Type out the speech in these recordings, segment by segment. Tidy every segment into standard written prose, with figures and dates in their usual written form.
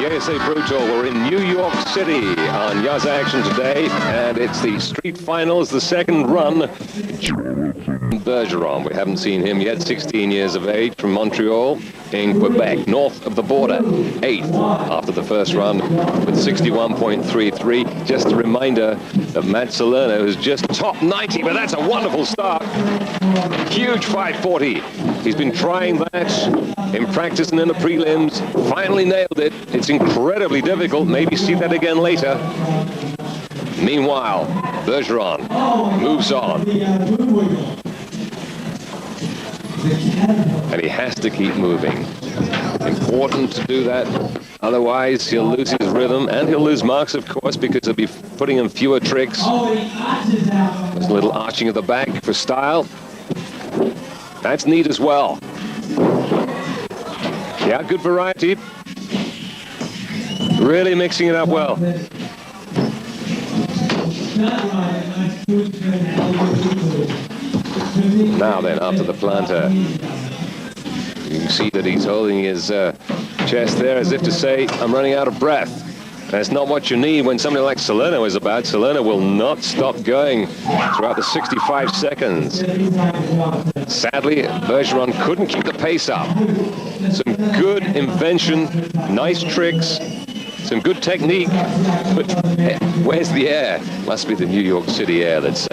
USA Pro Tour. We're in New York City on Yaz Action today, and it's the street finals, the second run. Bergeron, we haven't seen him yet, 16 years of age, from Montreal in Quebec, north of the border, 8th after the first run with 61.33. Just a reminder of Matt Salerno, who's just top 90, but that's a wonderful start. Huge 540. He's been trying that in practice and in the prelims. Finally nailed it. It's incredibly difficult. Maybe see that again later. Meanwhile, Bergeron moves on. And he has to keep moving. Important to do that. Otherwise, he'll lose his rhythm, and he'll lose marks, of course, because he'll be putting in fewer tricks. There's a little arching of the back for style. That's neat as well. Yeah, good variety. Really mixing it up well. Now then, after the planter, you can see that he's holding his chest there as if to say, I'm running out of breath. That's not what you need when somebody like Salerno is about. Salerno will not stop going throughout the 65 seconds. Sadly, Bergeron couldn't keep the pace up. Some good invention, nice tricks, some good technique, but where's the air? Must be the New York City air that's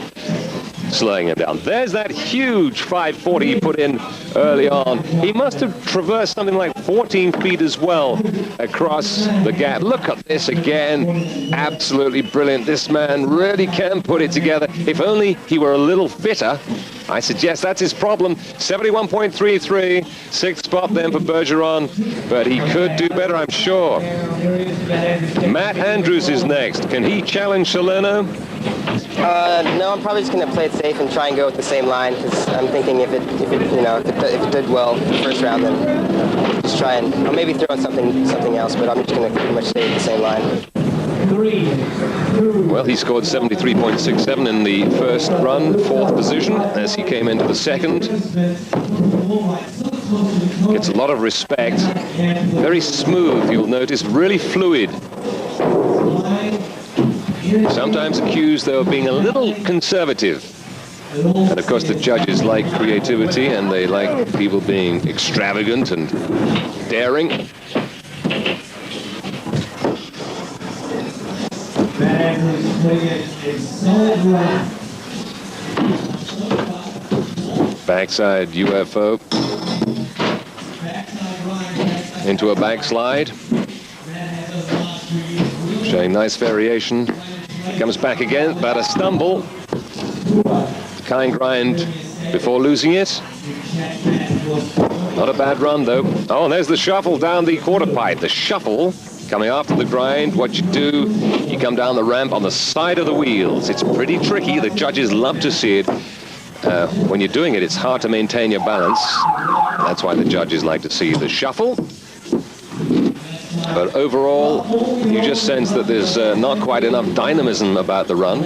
slowing him down. There's that huge 540 he put in early on. He must have traversed something like 14 feet as well across the gap. Look at this again. Absolutely brilliant. This man really can put it together. If only he were a little fitter. I suggest that's his problem. 71.33, sixth spot then for Bergeron, but he could do better, I'm sure. Matt Andrews is next. Can he challenge Salerno? No, I'm probably just going to play it safe and try and go with the same line, because I'm thinking if it did well the first round, then just try and I'll maybe throw in something else, but I'm just going to pretty much stay with the same line. Well, he scored 73.67 in the first run, fourth position, as he came into the second. Gets a lot of respect. Very smooth, you'll notice, really fluid. Sometimes accused, though, of being a little conservative. And, of course, the judges like creativity, and they like people being extravagant and daring. Backside UFO into a backslide, showing nice variation. Comes back again, about a stumble. Kind grind before losing it. Not a bad run though. Oh, and there's the shuffle down the quarter pipe. The shuffle coming after the grind. What you do, you come down the ramp on the side of the wheels. It's pretty tricky. The judges love to see it. When you're doing it, it's hard to maintain your balance. That's why the judges like to see the shuffle. But overall, you just sense that there's not quite enough dynamism about the run.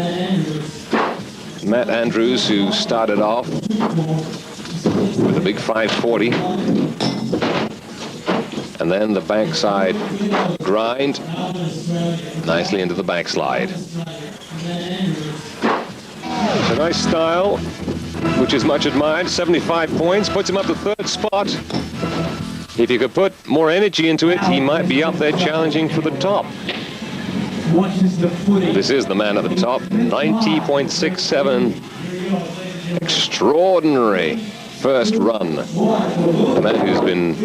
Matt Andrews, who started off with a big 540, and then the backside grind, nicely into the backslide. It's a nice style, which is much admired. 75 points, puts him up to third spot. If you could put more energy into it, he might be up there challenging for the top. This is the man at the top, 90.67. Extraordinary first run. A man who's been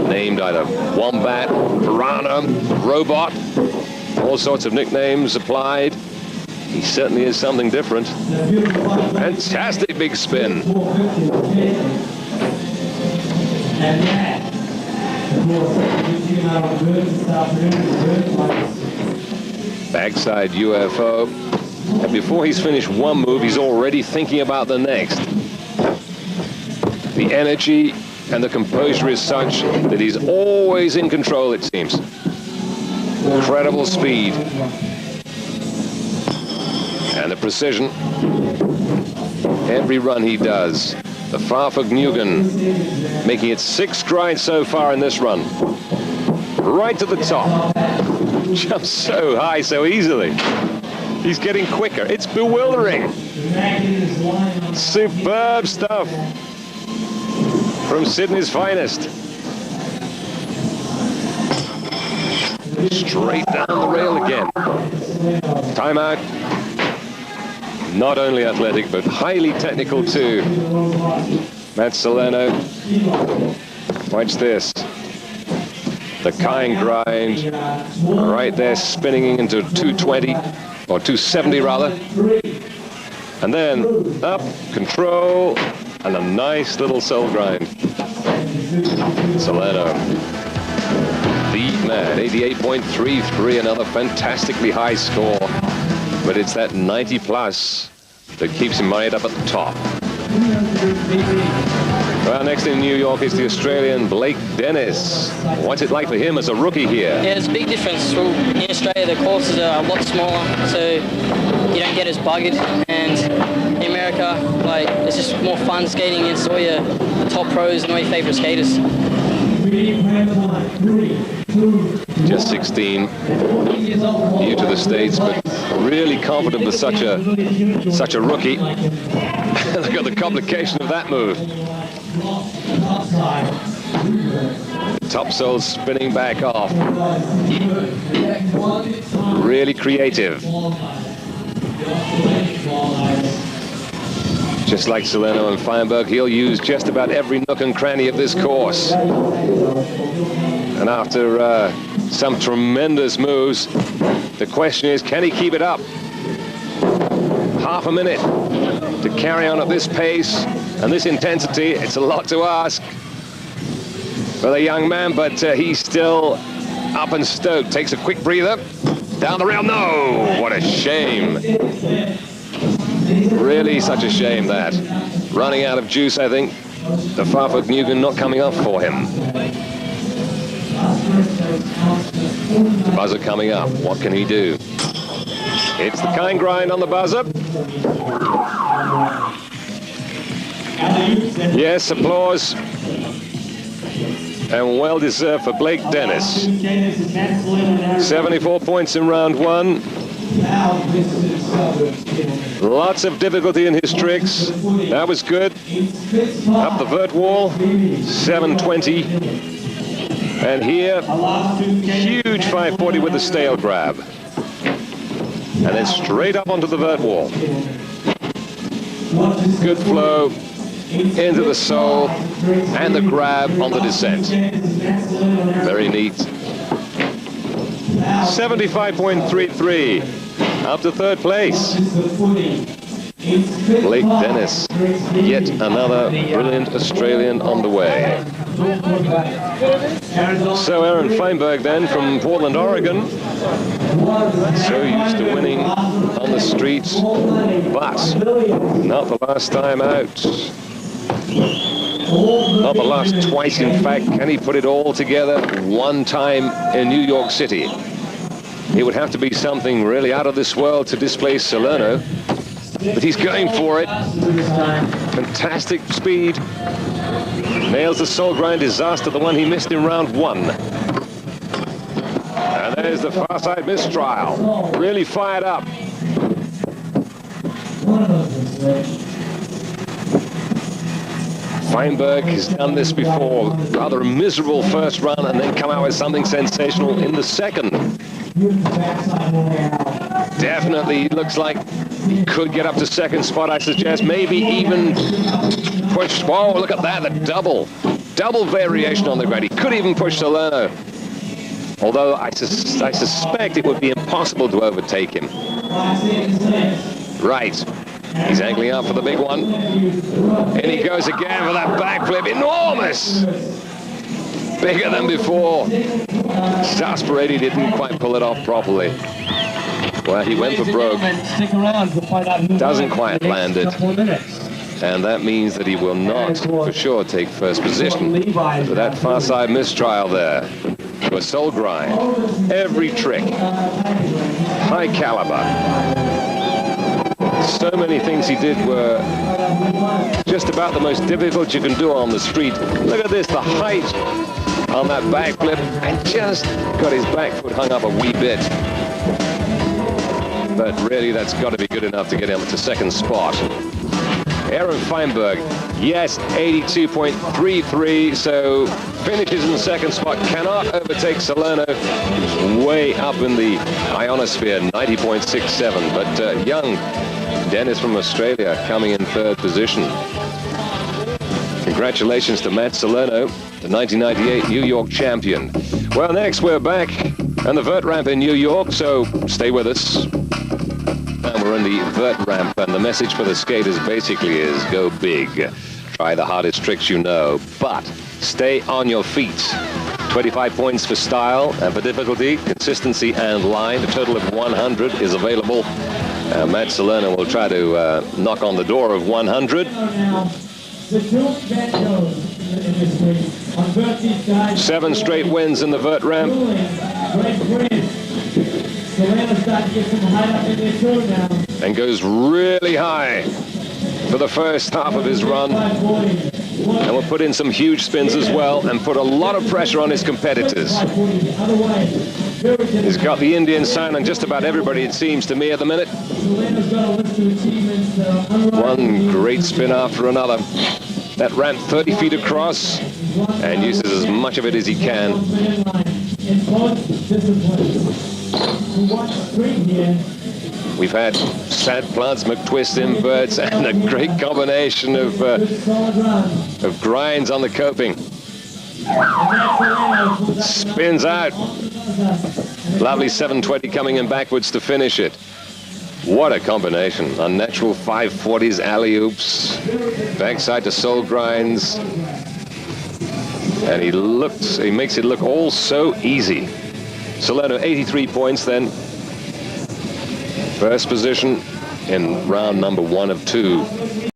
named either Wombat, Piranha, Robot, all sorts of nicknames applied. He certainly is something different. Fantastic big spin. Backside UFO. And before he's finished one move, he's already thinking about the next. The energy and the composure is such that he's always in control, it seems. Incredible speed. And the precision. Every run he does. The Farfagnugan making it 6 grinds so far in this run. right to the top. Jumps so high so easily. He's getting quicker. It's bewildering. Superb stuff from Sydney's finest. Straight down the rail again. Timeout. Not only athletic, but highly technical too. Matt Salerno. Watch this. The kind grind. Right there, spinning into 220, or 270 rather. And then up, control, and a nice little soul grind. Salerno. Lead man, 88.33, another fantastically high score. But it's that 90 plus that keeps him right up at the top. Well, next in New York is the Australian Blake Dennis. What's it like for him as a rookie here? Yeah, it's a big difference. Well, in Australia, the courses are a lot smaller, so you don't get as bugged. And in America, like, it's just more fun skating against all the top pros and all your favorite skaters. Just 16, new to the States, but really confident with such a rookie. Look at the complication of that move. Topsoul spinning back off. Really creative. Just like Salerno and Feinberg, he'll use just about every nook and cranny of this course. And after some tremendous moves, the question is, can he keep it up? Half a minute to carry on at this pace and this intensity. It's a lot to ask for the young man, but he's still up and stoked. Takes a quick breather. Down the rail. No! What a shame. Really such a shame that. Running out of juice, I think. The Farfod-Nugent not coming up for him. Buzzer coming up. What can he do? It's the kind grind on the buzzer. Yes, applause. And well deserved for Blake Dennis. 74 points in round one. Lots of difficulty in his tricks. That was good. Up the vert wall, 720. And here, huge 540 with the stale grab. And then straight up onto the vert wall. Good flow into the sole and the grab on the descent. Very neat. 75.33 up to third place. Blake Dennis, yet another brilliant Australian on the way. So Aaron Feinberg then from Portland, Oregon. So used to winning on the streets, but not the last time out. Not the last twice, in fact. Can he put it all together one time in New York City? It would have to be something really out of this world to displace Salerno. But he's going for it. Fantastic speed. Nails the soul grind disaster, the one he missed in round one. And there's the far side mistrial. Really fired up. Feinberg has done this before. Rather a miserable first run and then come out with something sensational in the second. Definitely looks like he could get up to second spot, I suggest. Maybe even push. Whoa, look at that, the double variation on the grade. He could even push Salerno. Although I suspect it would be impossible to overtake him. Right. He's angling up for the big one. And he goes again for that backflip. Enormous! Bigger than before. Stasparati didn't quite pull it off properly. Well, he went for broke. Doesn't quite land it. And that means that he will not, for sure, take first position. But that far side mistrial there. To a soul grind. Every trick. High caliber. So many things he did were just about the most difficult you can do on the street. Look at this, the height, on that backflip and just got his back foot hung up a wee bit. But really, that's got to be good enough to get him to second spot. Aaron Feinberg, yes, 82.33, so finishes in the second spot, cannot overtake Salerno, who's way up in the ionosphere, 90.67. But young Dennis from Australia coming in third position. Congratulations to Matt Salerno, the 1998 New York champion. Well, next we're back on the vert ramp in New York, so stay with us. And we're in the vert ramp, and the message for the skaters basically is go big. Try the hardest tricks you know, but stay on your feet. 25 points for style, and for difficulty, consistency, and line. A total of 100 is available. Matt Salerno will try to knock on the door of 100. 7 straight wins in the vert ramp. And goes really high for the first half of his run. And will put in some huge spins as well and put a lot of pressure on his competitors. He's got the Indian sign on just about everybody, it seems to me, at the minute. One great spin after another. That ramp 30 feet across and uses as much of it as he can. We've had sad plants, McTwist inverts, and a great combination of grinds on the coping. Spins out. Lovely 720 coming in backwards to finish it. What a combination. Unnatural 540s, alley-oops, backside to soul grinds. And he makes it look all so easy. Salerno 83 points then. First position in round number 1 of 2.